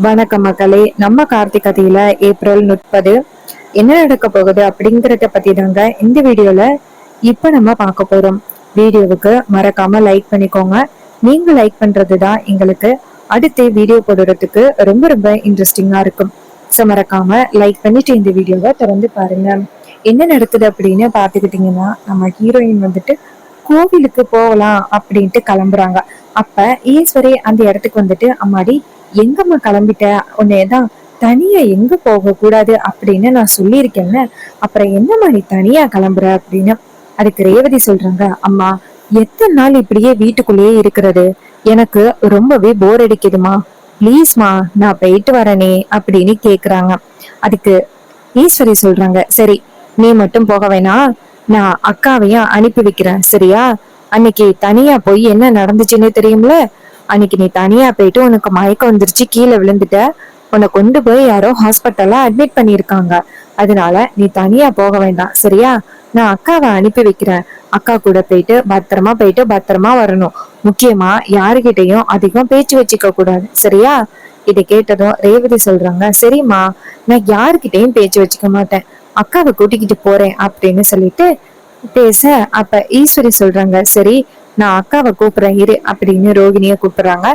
வணக்கம் மக்களே. நம்ம கார்த்திக் கதையில ஏப்ரல் 30 என்ன நடக்க போகுது அப்படிங்கறத பத்தி தாங்க இந்த வீடியோல இப்ப நம்ம பார்க்க போறோம். வீடியோவுக்கு மறக்காம லைக் பண்ணிக்கோங்க. நீங்க லைக் பண்றதுதான் எங்களுக்கு அடுத்த வீடியோ போடுறதுக்கு ரொம்ப ரொம்ப இன்ட்ரெஸ்டிங்கா இருக்கும். ஸோ மறக்காம லைக் பண்ணிட்டு இந்த வீடியோவை தொடர்ந்து பாருங்க. என்ன நடக்குது அப்படின்னு பாத்துக்கிட்டீங்கன்னா, நம்ம ஹீரோயின் கோவிலுக்கு போகலாம் அப்படின்ட்டு கிளம்புறாங்க. அப்ப ஈஸ்வரி அந்த இடத்துக்கு அம்மாடி, எங்கம்மா கிளம்பிட்ட? உன்னையதான் தனியா எங்க போக கூடாது அப்படின்னு நான் சொல்லியிருக்கேன்னு, அப்புறம் என்னம்மா நீ தனியா கிளம்புற அப்படின்னு. அதுக்கு ரேவதி சொல்றாங்க, அம்மா எத்தனை நாள் இப்படியே வீட்டுக்குள்ளேயே இருக்கிறது, எனக்கு ரொம்பவே போர் அடிக்குதுமா, ப்ளீஸ்மா நான் போயிட்டு வரனே அப்படின்னு கேக்குறாங்க. அதுக்கு ஈஸ்வரி சொல்றாங்க, சரி நீ மட்டும் போக வேணாம், நான் அக்காவையும் அனுப்பி வைக்கிறேன் சரியா? அன்னைக்கு தனியா போய் என்ன நடந்துச்சுன்னு தெரியும்ல? அன்னைக்கு நீ தனியா போயிட்டு உனக்கு மயக்கம் வந்துருச்சு, கீழே விழுந்துட்ட, உன்னை கொண்டு போய் யாரோ ஹாஸ்பிட்டல்ல அட்மிட் பண்ணிருக்காங்க. அதனால நீ தனியா போக வேண்டாம் சரியா? நான் அக்காவை அனுப்பி வைக்கிறேன். அக்கா கூட போயிட்டு பத்திரமா வரணும். முக்கியமா யாருகிட்டையும் அதிகம் பேச்சு வச்சுக்க கூடாது சரியா? இதை கேட்டதும் ரேவதி சொல்றாங்க, சரிம்மா நான் யாருகிட்டையும் பேச்சு வச்சுக்க மாட்டேன், அக்காவை கூட்டிக்கிட்டு போறேன் அப்படின்னு சொல்லிட்டு பேச, அப்ப ஈஸ்வரி சொல்றாங்க, சரி நான் அக்காவை கூப்பிடுறேன் இரு அப்படின்னு ரோகிணிய கூப்பிடுறாங்க.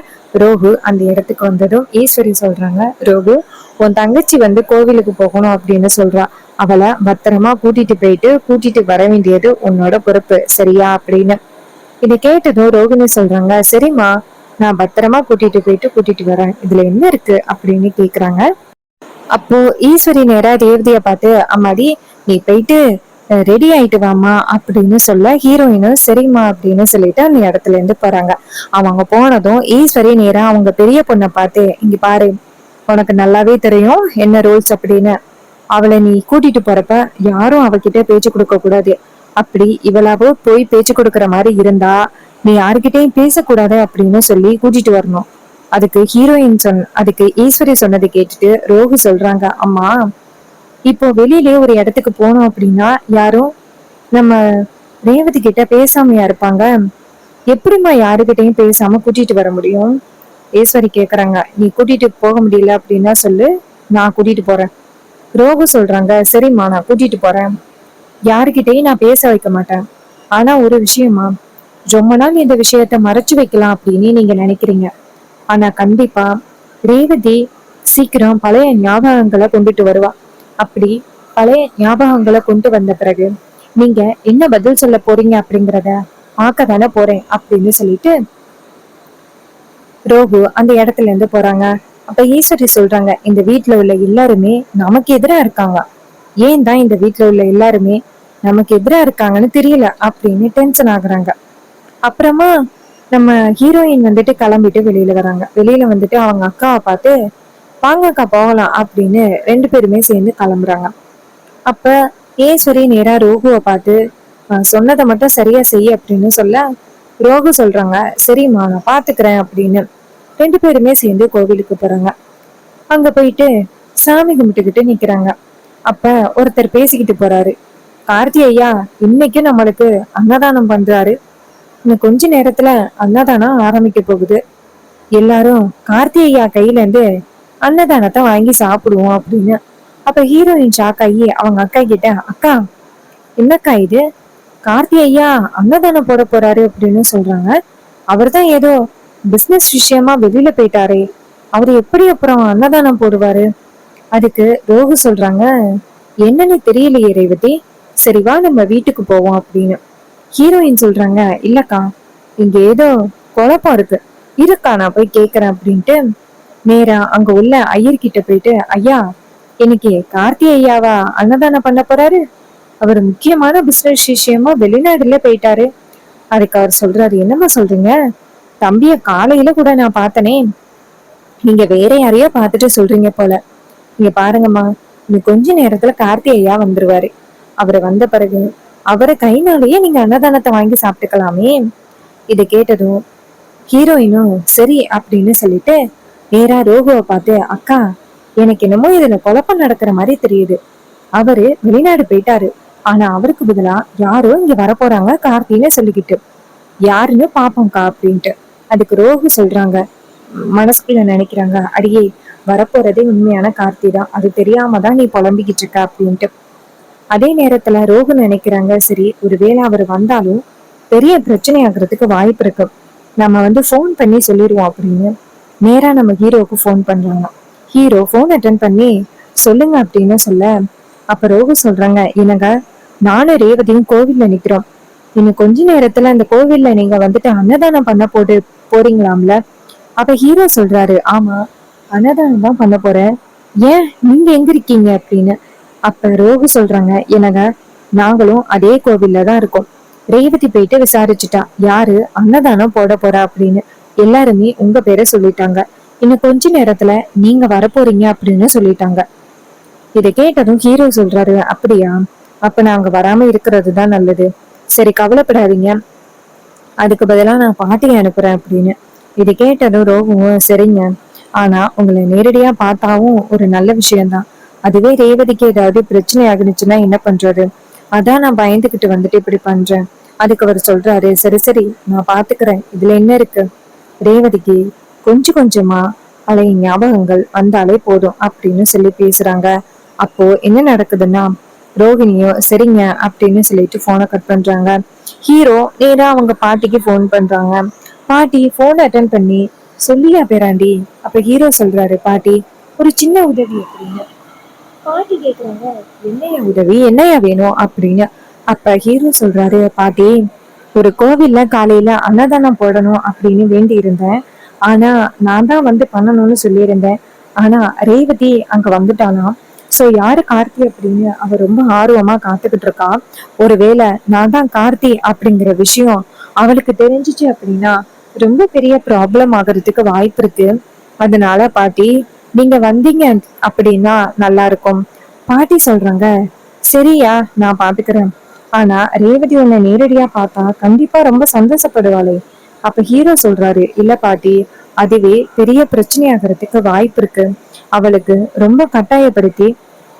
ரோகு அந்த இடத்துக்கு வந்ததும் ஈஸ்வரி சொல்றாங்க, ரோகு உன் தங்கச்சி கோவிலுக்கு போகணும் அப்படின்னு சொல்றா, அவளை பத்திரமா கூட்டிட்டு வர வேண்டியது உன்னோட பொறுப்பு சரியா அப்படின்னு. இதை கேட்டதும் ரோகிணி சொல்றாங்க, சரிம்மா நான் பத்திரமா கூட்டிட்டு வரேன், இதுல என்ன இருக்கு அப்படின்னு கேக்குறாங்க. அப்போ ஈஸ்வரி நேரா ரேவதிய பார்த்து, அம்மாடி நீ போயிட்டு ரெடி ஆயிட்டு வாமா அப்படின்னு சொல்ல, ஹீரோயினும் சரிம்மா அப்படின்னு சொல்லிட்டு அந்த இடத்துல இருந்து போறாங்க. அவங்க போனதும் ஈஸ்வரி நேரா அவங்க பெரிய பொண்ணை பார்த்து, இங்க பாரு, உனக்கு நல்லாவே தெரியும் என்ன ரூல்ஸ் அப்படின்னு, அவளை நீ கூட்டிட்டு போறப்ப யாரும் அவகிட்ட பேச்சு கொடுக்க கூடாது. அப்படி இவளாவோ போய் பேச்சு கொடுக்கற மாதிரி இருந்தா நீ யாருக்கிட்டையும் பேசக்கூடாது அப்படின்னு சொல்லி கூட்டிட்டு வரணும். அதுக்கு ஈஸ்வரி சொன்னதை கேட்டுட்டு ரோகு சொல்றாங்க, அம்மா இப்போ வெளியிலே ஒரு இடத்துக்கு போனோம் அப்படின்னா யாரும் நம்ம ரேவதி கிட்ட பேசாமையா இருப்பாங்க, எப்படிம்மா யாருகிட்டையும் பேசாம கூட்டிட்டு வர முடியும்? ஈஸ்வரி கேக்குறாங்க, நீ கூட்டிட்டு போக முடியல அப்படின்னா சொல்லு, நான் கூட்டிட்டு போறேன். ரோகு சொல்றாங்க, சரிம்மா நான் கூட்டிட்டு போறேன், யாருகிட்டையும் நான் பேச வைக்க மாட்டேன். ஆனா ஒரு விஷயமா, ரொம்ப நாள் இந்த விஷயத்த மறைச்சு வைக்கலாம் அப்படின்னு நீங்க நினைக்கிறீங்க, ஆனா கண்டிப்பா ரேவதி சீக்கிரம் பழைய ஞாபகங்களை கொண்டுட்டு வருவா. அப்படி பழைய ஞாபகங்களை கொண்டு வந்த பிறகு நீங்க என்ன பதில் சொல்ல போறீங்க அப்படிங்கிறத பார்க்க தானே போறேன் அப்படின்னு சொல்லிட்டு ரோகு அந்த இடத்துல இருந்து போறாங்க. அப்ப ஈஸ்வரி சொல்றாங்க, இந்த வீட்டுல உள்ள எல்லாருமே நமக்கு எதிரா இருக்காங்க, ஏன் தான் இந்த வீட்டுல உள்ள எல்லாருமே நமக்கு எதிரா இருக்காங்கன்னு தெரியல அப்படின்னு டென்ஷன் ஆகுறாங்க. அப்புறமா நம்ம ஹீரோயின் கிளம்பிட்டு வெளியில வராங்க. வெளியில அவங்க அக்காவை பார்த்து, வாங்க அக்கா போகலாம் அப்படின்னு ரெண்டு பேருமே சேர்ந்து கிளம்புறாங்க. அப்ப ஈஸ்வரி நேரா ரோகுவை பார்த்து, சொன்னதை மட்டும் சரியா செய்ய அப்படின்னு சொல்ல, ரோகு சொல்றாங்க, சரிம்மா நான் பாத்துக்கிறேன் அப்படின்னு. ரெண்டு பேருமே சேர்ந்து கோவிலுக்கு போறாங்க. அங்க போயிட்டு சாமி கும்பிட்டுக்கிட்டு நிக்கிறாங்க. அப்ப ஒருத்தர் பேசிக்கிட்டு போறாரு, கார்த்தி ஐயா இன்னைக்கும் நம்மளுக்கு அன்னதானம் பண்றாரு, இன்னும் கொஞ்ச நேரத்துல அன்னதானம் ஆரம்பிக்க போகுது, எல்லாரும் கார்த்தி ஐயா கையில இருந்து அன்னதானத்தை வாங்கி சாப்பிடுவோம் அப்படின்னு. அப்ப ஹீரோயின் ஷாக் ஆகி அவங்க அக்கா கிட்ட, அக்கா என்னக்கா இது, கார்த்தி ஐயா அன்னதானம் போட போறாரு அப்படின்னு சொல்றாங்க, அவர் தான் ஏதோ பிசினஸ் விஷயமா வெளியில போயிட்டாரே, அவரு எப்படி அப்புறம் அன்னதானம் போடுவாரு? அதுக்கு ரோகு சொல்றாங்க, என்னன்னு தெரியலையே ரேவதி, சரி வா நம்ம வீட்டுக்கு போவோம் அப்படின்னு. ஹீரோயின் சொல்றாங்க, இல்லக்கா இங்க ஏதோ குழப்பம் இருக்கு, இருக்கா நான் போய் கேக்குறேன் அப்படின்ட்டு நேரா அங்க உள்ள ஐயர்கிட்ட போயிட்டு, ஐயா இன்னைக்கு கார்த்தி ஐயாவா அன்னதானம் பண்ண போறாரு, அவர் முக்கியமான பிசினஸ் விஷயமா வெளிநாடுல போயிட்டாரு. அதுக்கு அவர் சொல்றாரு, என்னம்மா சொல்றீங்க, தம்பிய காலையில கூட நான் பார்த்தனே, நீங்க வேற யாரையோ பார்த்துட்டு சொல்றீங்க போல, நீங்க பாருங்கம்மா இன்னும் கொஞ்ச நேரத்துல கார்த்தி ஐயா வந்துருவாரு, அவரு வந்த பிறகு அவரை கைனாலேயே நீங்க அன்னதானத்தை வாங்கி சாப்பிட்டுக்கலாமே. இதை கேட்டதும் ஹீரோயினும் சரி அப்படின்னு சொல்லிட்டு நேரா ரோகுவை பார்த்து, அக்கா எனக்கு என்னமோ இதுல குழப்பம் நடக்கிற மாதிரி தெரியுது, அவரு வெளிநாடு போயிட்டாரு, ஆனா அவருக்கு பதிலா யாரோ இங்க வரப்போறாங்க கார்த்தின்னு சொல்லிக்கிட்டு, யாருன்னு பாப்போம்க்கா அப்படின்ட்டு. அதுக்கு ரோகு சொல்றாங்க, மனசுக்குள்ள நினைக்கிறாங்க, அடியே வரப்போறதே உண்மையான கார்த்தி தான், அது தெரியாம தான் நீ புலம்பிக்கிட்டு இருக்க அப்படின்ட்டு. அதே நேரத்துல ரோகு நினைக்கிறாங்க, சரி ஒருவேளை அவர் வந்தாலும் பெரிய பிரச்சனை ஆகுறதுக்கு வாய்ப்பு இருக்கு, நம்ம ஃபோன் பண்ணி சொல்லிடுவோம் அப்படின்னு நேரா நம்ம ஹீரோவுக்கு ஃபோன் பண்றாங்க. ஹீரோ ஃபோன் அட்டன் பண்ணி சொல்லுங்க அப்படின்னு சொல்ல, அப்ப ரோகு சொல்றாங்க, என்னங்க நானும் ரேவதியும் கோவில்ல நிக்கிறோம், இன்னும் கொஞ்ச நேரத்துல அந்த கோவில்ல நீங்க அன்னதானம் பண்ண போறீங்களாம்ல. அப்ப ஹீரோ சொல்றாரு, ஆமா அன்னதானம் தான் பண்ண போறேன், ஏன் நீங்க எங்க இருக்கீங்க அப்படின்னு. அப்ப ரோகு சொல்றாங்க, என்னங்க நாங்களும் அதே கோவில்ல தான் இருக்கோம், ரேவதி போயிட்டு விசாரிச்சுட்டா யாரு அன்னதானம் போட போறா அப்படின்னு, எல்லாருமே உங்க பேரை சொல்லிட்டாங்க, இன்னும் கொஞ்ச நேரத்துல நீங்க வரப்போறீங்க அப்படின்னு சொல்லிட்டாங்க. இதை கேட்டதும் ஹீரோ சொல்றாரு, அப்படியா, அப்ப நாங்க வராம இருக்கிறது தான் நல்லது, சரி கவலைப்படாதீங்க, அதுக்கு பதிலா நான் பாட்டியை அனுப்புறேன் அப்படின்னு. இது கேட்டதும் ரோகுவும், சரிங்க, ஆனா உங்களை நேரடியா பார்த்தாவும் ஒரு நல்ல விஷயம்தான், அதுவே ரேவதிக்கு ஏதாவது பிரச்சனை ஆகுனுச்சுன்னா என்ன பண்றது, அதான் நான் பயந்துகிட்டு இப்படி பண்றேன். அதுக்கு அவர் சொல்றாரு, சரி சரி நான் பாத்துக்கிறேன், இதுல என்ன இருக்கு, ரேவதிக்கு கொஞ்சம் கொஞ்சமா பழைய ஞாபகங்கள் வந்தாலே போதும் அப்படின்னு சொல்லி பேசுறாங்க. அப்போ என்ன நடக்குதுன்னா, ரோகிணியோ சரிங்க அப்படின்னு சொல்லிட்டு போனை கட் பண்றாங்க. ஹீரோ நேரா அவங்க பாட்டிக்கு போன் பண்றாங்க. பாட்டி போன் அட்டன் பண்ணி, சொல்லியா பேராண்டி. அப்ப ஹீரோ சொல்றாரு, பாட்டி ஒரு சின்ன உதவி அப்படின்னு. பாட்டி கேக்குறாங்க, என்னையா உதவி, என்னையா வேணும் அப்படின்னு. அப்ப ஹீரோ சொல்றாரு, பாட்டி ஒரு கோவில்ல காலையில அன்னதானம் போடணும் அப்படின்னு வேண்டி இருந்தேன், ஆனா நான் தான் பண்ணணும்னு சொல்லியிருந்தேன், ஆனா ரேவதி அங்க வந்துட்டானா, சோ யாரு கார்த்தி அப்படின்னு அவ ரொம்ப ஆர்வமா காத்துக்கிட்டு இருக்கா, ஒருவேளை நான் தான் கார்த்தி அப்படிங்கிற விஷயம் அவளுக்கு தெரிஞ்சிச்சு அப்படின்னா ரொம்ப பெரிய ப்ராப்ளம் ஆகுறதுக்கு வாய்ப்பு இருக்கு, அதனால பாட்டி நீங்க வந்தீங்க அப்படின்னா நல்லா இருக்கும். பாட்டி சொல்றாங்க, சரியா நான் பாத்துக்கிறேன், ஆனா ரேவதி உன்னை நேரடியா பார்த்தா கண்டிப்பா ரொம்ப சந்தோஷப்படுவாளே. அப்ப ஹீரோ சொல்றாரு, இல்ல பாட்டி அதுவே பெரிய பிரச்சனையாகிறதுக்கு வாய்ப்பு இருக்கு, அவளுக்கு ரொம்ப கட்டாயப்படுத்தி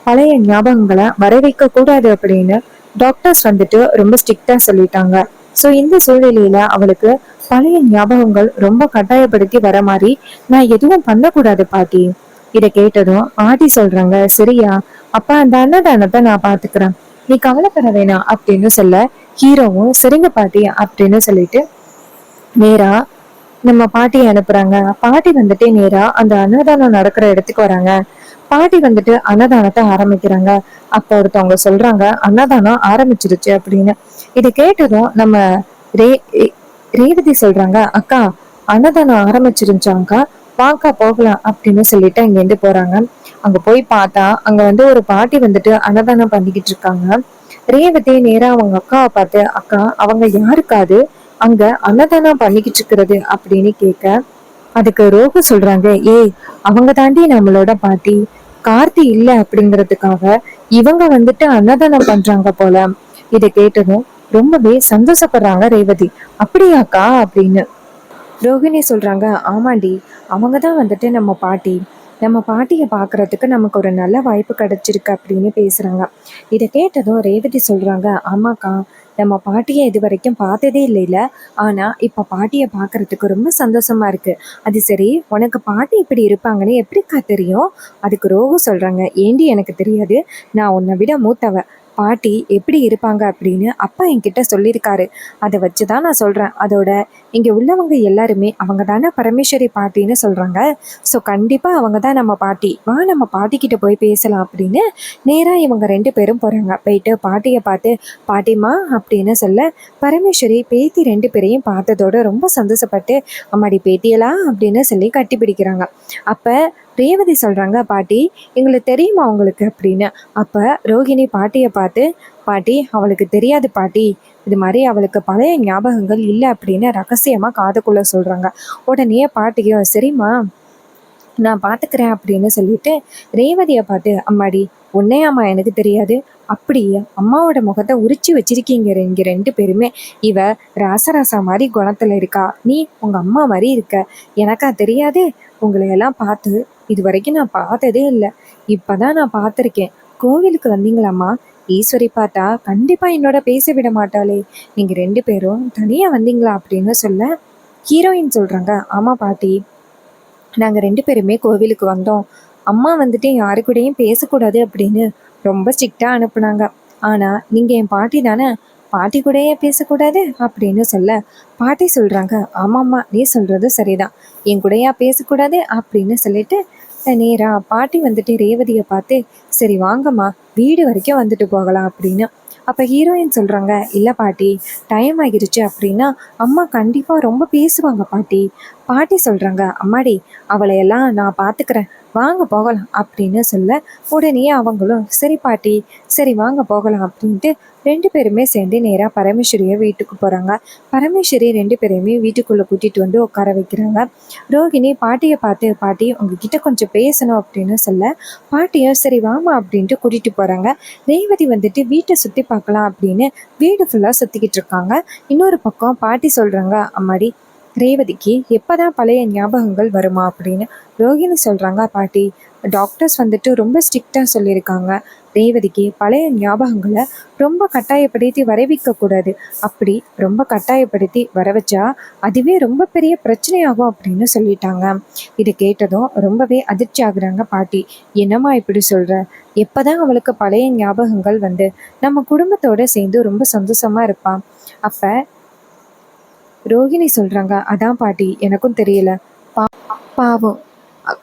பழைய ஞாபகங்களை வர வைக்க கூடாது அப்படின்னு டாக்டர்ஸ் ரொம்ப ஸ்ட்ரிக்டா சொல்லிட்டாங்க. சோ இந்த சூழ்நிலையில அவளுக்கு பழைய ஞாபகங்கள் ரொம்ப கட்டாயப்படுத்தி வர மாதிரி நான் எதுவும் பண்ணக்கூடாது பாட்டி. இதை கேட்டதும் பாட்டி சொல்றாங்க, சரியா அப்ப அந்த அன்னதானத்தை நான் பாத்துக்கிறேன், நீ கவலைப்பட வேணாம் அப்படின்னு சொல்ல, ஹீரோவும் சரிங்க பாட்டி அப்படின்னு சொல்லிட்டு நேரா நம்ம பாட்டியை அனுப்புறாங்க. பாட்டி நேரா அந்த அன்னதானம் நடக்கிற இடத்துக்கு வராங்க. பாட்டி அன்னதானத்தை ஆரம்பிக்கிறாங்க. அப்ப ஒருத்தவங்க சொல்றாங்க, அன்னதானம் ஆரம்பிச்சிருச்சு அப்படின்னு. இதை கேட்டதும் நம்ம ரே ரேவதி சொல்றாங்க, அக்கா அன்னதானம் ஆரம்பிச்சிருச்சாங்கக்கா, வாக்கா போகலாம் அப்படின்னு சொல்லிட்டு அங்க இருந்து போறாங்க. அங்க போய் பார்த்தா அங்க ஒரு பாட்டி அன்னதானம் பண்ணிக்கிட்டு இருக்காங்க. ரேவதி நேரா அவங்க அக்காவை பார்த்து, அக்கா அவங்க யாருக்காது அங்க அன்னதானம் பண்ணிக்கிட்டு இருக்கிறது அப்படின்னு கேட்க, அதுக்கு ரோகு சொல்றாங்க, ஏய் அவங்க தாண்டி நம்மளோட பாட்டி, கார்த்தி இல்ல அப்படிங்கறதுக்காக இவங்க அன்னதானம் பண்றாங்க போல. இதை கேட்டதும் ரொம்பவே சந்தோஷப்படுறாங்க ரேவதி. அப்படியாக்கா அப்படின்னு. ரோகிணி சொல்றாங்க, ஆமாண்டி அவங்கதான் நம்ம பாட்டி, நம்ம பாட்டியை பாக்குறதுக்கு நமக்கு ஒரு நல்ல வாய்ப்பு கிடைச்சிருக்கு அப்படின்னு பேசுறாங்க. இதை கேட்டதும் ரேவதி சொல்றாங்க, ஆமாக்கா நம்ம பாட்டியை இது வரைக்கும் பார்த்ததே இல்லைல்ல, ஆனா இப்ப பாட்டியை பாக்குறதுக்கு ரொம்ப சந்தோஷமா இருக்கு. அது சரி உனக்கு பாட்டி இப்படி இருப்பாங்கன்னு எப்படிக்கா தெரியும்? அதுக்கு ரோகு சொல்றாங்க, ஏண்டி எனக்கு தெரியாது, நான் உன்னை விட மூத்தவ, பாட்டி எப்படி இருப்பாங்க அப்படின்னு அப்பா என்கிட்ட சொல்லியிருக்காரு, அதை வச்சுதான் நான் சொல்றேன். அதோட இங்க உள்ளவங்க எல்லாருமே அவங்க தானே பரமேஸ்வரி பாட்டின்னு சொல்றாங்க, ஸோ கண்டிப்பா அவங்க தான் நம்ம பாட்டி, வா நம்ம பாட்டி கிட்ட போய் பேசலாம் அப்படின்னு நேரா இவங்க 2 பேரும் போறாங்க. போயிட்டு பாட்டியை பார்த்து, பாட்டிமா அப்படின்னு சொல்ல, பரமேஸ்வரி பேத்தி 2 பேரையும் பார்த்ததோட ரொம்ப சந்தோஷப்பட்டு, அம்மாடி பேத்தியலா அப்படின்னு சொல்லி கட்டி பிடிக்கிறாங்க. அப்ப ரேவதி சொல்றாங்க, பாட்டி எங்களுக்கு தெரியுமா உங்களுக்கு அப்படின்னு. அப்ப ரோகிணி பாட்டியை பார்த்து, பாட்டி அவளுக்கு தெரியாது பாட்டி, இது மாதிரி அவளுக்கு பழைய ஞாபகங்கள் இல்லை அப்படின்னு ரகசியமா காதுக்குள்ள சொல்றாங்க. உடனே பாட்டியும், சரிம்மா நான் பாத்துக்கிறேன் அப்படின்னு சொல்லிட்டு ரேவதியை பார்த்து, அம்மாடி உன்னையாம்மா எனக்கு தெரியாது, அப்படியே அம்மாவோட முகத்தை உரிச்சு வச்சிருக்கீங்க இங்க 2 பேருமே, இவ ராசராசா மாதிரி குணத்துல இருக்கா, நீ உங்க அம்மா மாதிரி இருக்க, எனக்கா தெரியாது, உங்களை எல்லாம் பார்த்து இது வரைக்கும் நான் பார்த்ததே இல்லை, இப்பதான் நான் பார்த்துருக்கேன், கோவிலுக்கு வந்தீங்களாம்மா, ஈஸ்வரி பார்த்தா கண்டிப்பா என்னோட பேச விட மாட்டாளே, நீங்க 2 பேரும் தனியா வந்தீங்களா அப்படின்னு சொல்ல, ஹீரோயின் சொல்றாங்க, ஆமா பாட்டி நாங்கள் 2 பேருமே கோவிலுக்கு வந்தோம். அம்மா வந்துட்டு யாரு கூடயும் பேசக்கூடாது அப்படின்னு ரொம்ப ஸ்ட்ரிக்டாக அனுப்புனாங்க. ஆனால் நீங்கள் என் பாட்டி தானே, பாட்டி கூடயே பேசக்கூடாது அப்படின்னு சொல்ல, பாட்டி சொல்கிறாங்க, ஆமாம்மா நீ சொல்கிறது சரிதான், என் கூடயா பேசக்கூடாது அப்படின்னு சொல்லிட்டு நேராக பாட்டி வந்துட்டு ரேவதியை பார்த்து, சரி வாங்கம்மா வீடு வரைக்கும் வந்துட்டு போகலாம் அப்படின்னு. அப்போ ஹீரோயின் சொல்கிறாங்க, இல்லை பாட்டி டைம் ஆகிருச்சு அப்படின்னா அம்மா கண்டிப்பாக ரொம்ப பேசுவாங்க பாட்டி. பாட்டி சொல்கிறாங்க, அம்மாடி அவளையெல்லாம் நான் பார்த்துக்கிறேன், வாங்க போகலாம் அப்படின்னு சொல்ல, உடனே அவங்களும் சரி பாட்டி சரி வாங்க போகலாம் அப்படின்ட்டு 2 பேருமே சேர்ந்து நேராக பரமேஸ்வரியை வீட்டுக்கு போகிறாங்க. பரமேஸ்வரி 2 பேரையுமே வீட்டுக்குள்ளே கூட்டிகிட்டு வந்து உட்கார வைக்கிறாங்க. ரோகிணி பாட்டியை பார்த்து, பாட்டி உங்ககிட்ட கொஞ்சம் பேசணும் அப்படின்னு சொல்ல, பாட்டியும் சரி வாமா அப்படின்ட்டு கூட்டிகிட்டு போகிறாங்க. ரேவதி வந்துட்டு வீட்டை சுற்றி பார்க்கலாம் அப்படின்னு வீடு ஃபுல்லாக சுற்றிக்கிட்டு இருக்காங்க. இன்னொரு பக்கம் பாட்டி சொல்கிறாங்க, அம்மாடி ரேவதிக்கு எப்போதான் பழைய ஞாபகங்கள் வருமா அப்படின்னு. ரோகிணி சொல்கிறாங்க, பாட்டி டாக்டர்ஸ் வந்துட்டு ரொம்ப ஸ்ட்ரிக்டாக சொல்லியிருக்காங்க, ரேவதிக்கு பழைய ஞாபகங்களை ரொம்ப கட்டாயப்படுத்தி வரவிக்கக்கூடாது, அப்படி ரொம்ப கட்டாயப்படுத்தி வர வச்சா அதுவே ரொம்ப பெரிய பிரச்சனையாகும் அப்படின்னு சொல்லிட்டாங்க. இது கேட்டதும் ரொம்பவே அதிர்ச்சி ஆகுறாங்க பாட்டி. என்னம்மா இப்படி சொல்கிற, எப்போதான் அவளுக்கு பழைய ஞாபகங்கள் வந்து நம்ம குடும்பத்தோடு சேர்ந்து ரொம்ப சந்தோஷமாக இருப்பான். அப்போ ரோகிணி சொல்கிறாங்க, அதான் பாட்டி எனக்கும் தெரியல, பாவம்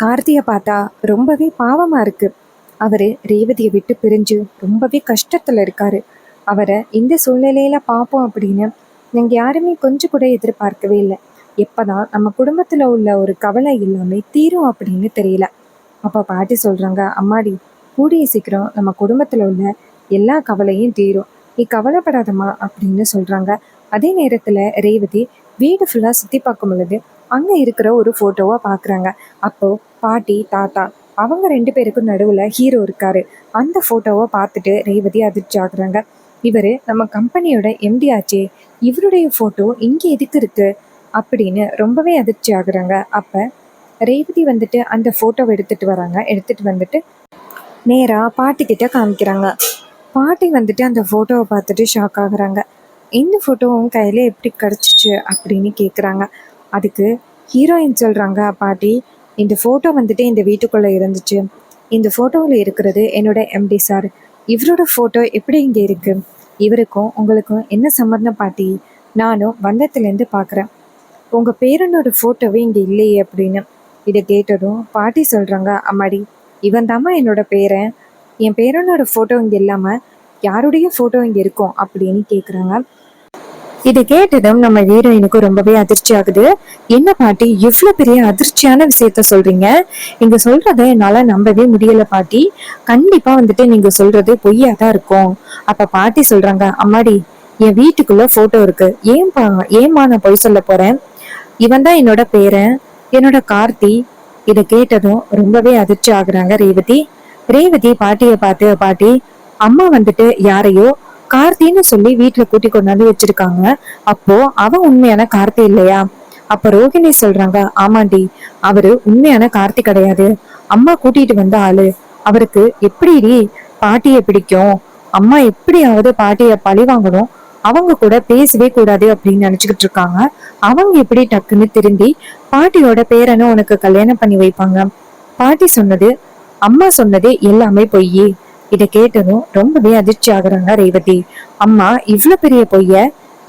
கார்த்தியை பார்த்தா ரொம்பவே பாவமாக இருக்குது, அவர் ரேவதியை விட்டு பிரிஞ்சு ரொம்பவே கஷ்டத்தில் இருக்காரு, அவரை இந்த சூழ்நிலையில் பார்ப்போம் அப்படின்னு நாங்கள் யாருமே கொஞ்சம் கூட எதிர்பார்க்கவே இல்லை. எப்போதான் நம்ம குடும்பத்தில் உள்ள ஒரு கவலை எல்லாமே தீரும் அப்படின்னு தெரியல. அப்போ பாட்டி சொல்கிறாங்க, அம்மாடி கூடிய சீக்கிரம் நம்ம குடும்பத்தில் உள்ள எல்லா கவலையும் தீரும், நீ கவலைப்படாதம்மா அப்படின்னு சொல்கிறாங்க. அதே நேரத்தில் ரேவதி வீடு ஃபுல்லாக சுற்றி பார்க்கும் பொழுது அங்கே இருக்கிற ஒரு ஃபோட்டோவை பார்க்குறாங்க. அப்போது பாட்டி தாத்தா அவங்க 2 பேருக்கும் நடுவில் ஹீரோ இருக்காரு. அந்த ஃபோட்டோவை பார்த்துட்டு ரேவதி அதிர்ச்சி ஆகுறாங்க. இவர் நம்ம கம்பெனியோட எம்டி ஆச்சே, இவருடைய ஃபோட்டோ இங்கே எதுக்கு இருக்குது அப்படின்னு ரொம்பவே அதிர்ச்சி ஆகுறாங்க. அப்போ ரேவதி வந்துட்டு அந்த ஃபோட்டோவை எடுத்துகிட்டு வராங்க. எடுத்துகிட்டு வந்துட்டு நேராக பாட்டிக்கிட்ட காமிக்கிறாங்க. பாட்டி வந்துட்டு அந்த ஃபோட்டோவை பார்த்துட்டு ஷாக் ஆகுறாங்க. இந்த ஃபோட்டோவும் கையில் எப்படி கிடச்சிச்சு அப்படின்னு கேட்குறாங்க. அதுக்கு ஹீரோயின் சொல்கிறாங்க, பாட்டி இந்த ஃபோட்டோ வந்துட்டு இந்த வீட்டுக்குள்ளே இருந்துச்சு, இந்த ஃபோட்டோவில் இருக்கிறது என்னோட எம்டி சார், இவரோட ஃபோட்டோ எப்படி இங்கே இருக்குது, இவருக்கும் உங்களுக்கும் என்ன சம்மந்தம் பாட்டி, நானும் வந்தத்துலேருந்து பார்க்குறேன், உங்கள் பேரனோட ஃபோட்டோவே இங்கே இல்லையே அப்படின்னு. இதை கேட்டதும் பாட்டி சொல்கிறாங்க, அம்மாடி இவன் தாம்மா என்னோட பேரன், என் பேரனோட ஃபோட்டோ இங்கே இல்லாமல் யாருடைய ஃபோட்டோ இங்கே இருக்கும் அப்படின்னு கேட்குறாங்க. இதை கேட்டதும் நம்ம ஹீரோயினுக்கு ரொம்பவே அதிர்ச்சி ஆகுது. என்ன பாட்டி இவ்வளோ பெரிய அதிர்ச்சியான விஷயத்த சொல்றீங்க, நீங்க சொல்றத என்னால நம்பவே முடியல பாட்டி, கண்டிப்பா வந்துட்டு நீங்க சொல்றது பொய்யா தான் இருக்கும். அப்ப பாட்டி சொல்றாங்க, அம்மாடி என் வீட்டுக்குள்ள போட்டோ இருக்கு, ஏமா நான் பொய் சொல்ல போறேன், இவன் தான் என்னோட பேரன், என்னோட கார்த்தி. இதை கேட்டதும் ரொம்பவே அதிர்ச்சி ஆகுறாங்க ரேவதி. ரேவதி பாட்டியை பார்த்து, பாட்டி அம்மா வந்துட்டு யாரையோ கார்த்தின்னு சொல்லி வீட்டுல கூட்டி கொண்டாந்து வச்சிருக்காங்க, அப்போ அவன் உண்மையான கார்த்தி இல்லையா? அப்ப ரோகிணி சொல்றாங்க, ஆமாண்டி அவரு உண்மையான கார்த்தி கிடையாது, அம்மா கூட்டிட்டு வந்த ஆளு, அவருக்கு எப்படி பாட்டிய பிடிக்கும், அம்மா எப்படியாவது பாட்டிய பழி வாங்கணும், அவங்க கூட பேசவே கூடாது அப்படின்னு நினைச்சுக்கிட்டு இருக்காங்க. அவங்க எப்படி டக்குன்னு திரும்பி பாட்டியோட பேரனை உனக்கு கல்யாணம் பண்ணி வைப்பாங்க, பாட்டி சொன்னது அம்மா சொன்னது எல்லாமே பொய். இதை கேட்டதும் ரொம்பவே அதிர்ச்சி ஆகுறாங்க ரேவதி. அம்மா இவ்வளவு பெரிய பொய்ய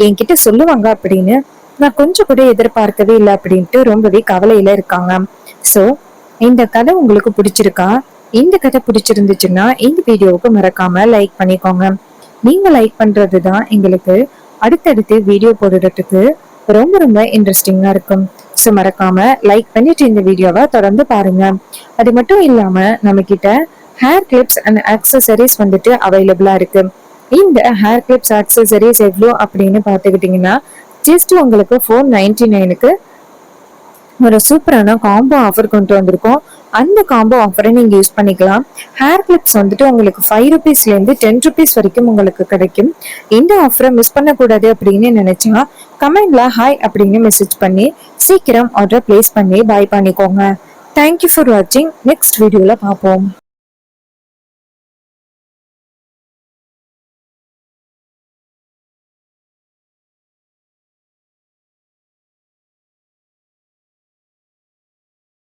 என்கிட்ட சொல்லுவாங்க அப்படின்னு நான் கொஞ்சம் கூட எதிர்பார்க்கவே இல்லை அப்படின்ட்டு ரொம்பவே கவலையில இருக்காங்க. சோ இந்த கதை உங்களுக்கு பிடிச்சிருக்கா? இந்த கதை பிடிச்சிருந்துச்சுன்னா இந்த வீடியோவுக்கு மறக்காம லைக் பண்ணிக்கோங்க. நீங்க லைக் பண்றது தான் எங்களுக்கு அடுத்தடுத்து வீடியோ போடுறதுக்கு ரொம்ப ரொம்ப இன்ட்ரெஸ்டிங்கா இருக்கும். ஸோ மறக்காம லைக் பண்ணிட்டு இந்த வீடியோவை தொடர்ந்து பாருங்க. அது மட்டும் இல்லாம நம்ம கிட்ட ஹேர் கிளிப்ஸ் அண்ட் ஆக்சசரிஸ் வந்துட்டு அவைலபிளா இருக்கு. இந்த ஹேர் கிளிப்ஸ் ஆக்சசரிஸ் எவ்வளோ அப்படின்னு பார்த்துக்கிட்டிங்கன்னா ஜஸ்ட் உங்களுக்கு 499க்கு ஒரு சூப்பரான காம்போ ஆஃபர் கொண்டு வந்திருக்கோம். அந்த காம்போ ஆஃபரை நீங்க யூஸ் பண்ணிக்கலாம். ஹேர் கிளிப்ஸ் வந்துட்டு உங்களுக்கு 5 rupeesலேருந்து 10 rupees வரைக்கும் உங்களுக்கு கிடைக்கும். இந்த ஆஃபரை மிஸ் பண்ணக்கூடாது அப்படின்னு நினைச்சா கமெண்ட்ல ஹாய் அப்படின்னு மெசேஜ் பண்ணி சீக்கிரம் ஆர்டர் பிளேஸ் பண்ணி பை பண்ணிக்கோங்க. தேங்க்யூ ஃபார் வாட்சிங். நெக்ஸ்ட் வீடியோல பார்ப்போம்.